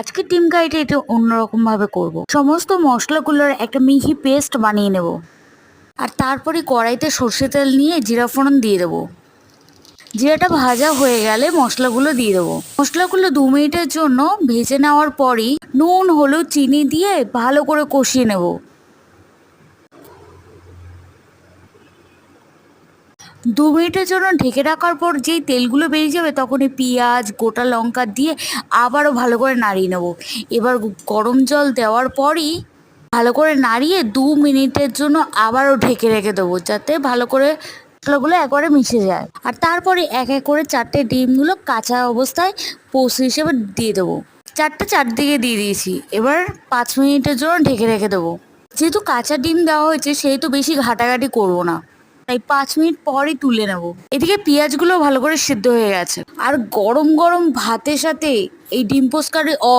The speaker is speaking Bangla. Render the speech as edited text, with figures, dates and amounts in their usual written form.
আজকে ডিম কারিটা এটা অন্যরকম ভাবে করব। সমস্ত মশলাগুলোর একটা মিহি পেস্ট বানিয়ে নেব। আর তারপরে কড়াইতে সর্ষে তেল নিয়ে জিরা ফোড়ন দিয়ে দেবো। জিরাটা ভাজা হয়ে গেলে মশলাগুলো দিয়ে দেবো। মশলাগুলো 2 মিনিটের জন্য ভেজে নেওয়ার পরই নুন, হলুদ, চিনি দিয়ে ভালো করে কষিয়ে নেব। 2 মিনিটের জন্য ঢেকে রাখার পর যেই তেলগুলো বেরিয়ে যাবে তখনই পেঁয়াজ, গোটা লঙ্কা দিয়ে আবারও ভালো করে নাড়িয়ে নেব। এবার গরম জল দেওয়ার পরই ভালো করে নাড়িয়ে 2 মিনিটের জন্য আবারও ঢেকে রেখে দেবো, যাতে ভালো করে মশলাগুলো একবারে মিশে যায়। আর তারপরে এক এক করে 4টে ডিমগুলো কাঁচা অবস্থায় পোস্ট হিসেবে দিয়ে দেবো। 4টে চারদিকে দিয়ে দিয়েছি। এবার 5 মিনিটের জন্য ঢেকে রেখে দেবো। যেহেতু কাঁচা ডিম দেওয়া হয়েছে সেহেতু বেশি ঘাটাঘাটি করবো না, তাই 5 মিনিট পরই তুলে নেব। এদিকে পেঁয়াজগুলো ভালো করে সিদ্ধ হয়ে গেছে। আর গরম গরম ভাতের সাথে এই ডিম পোস্ট কারি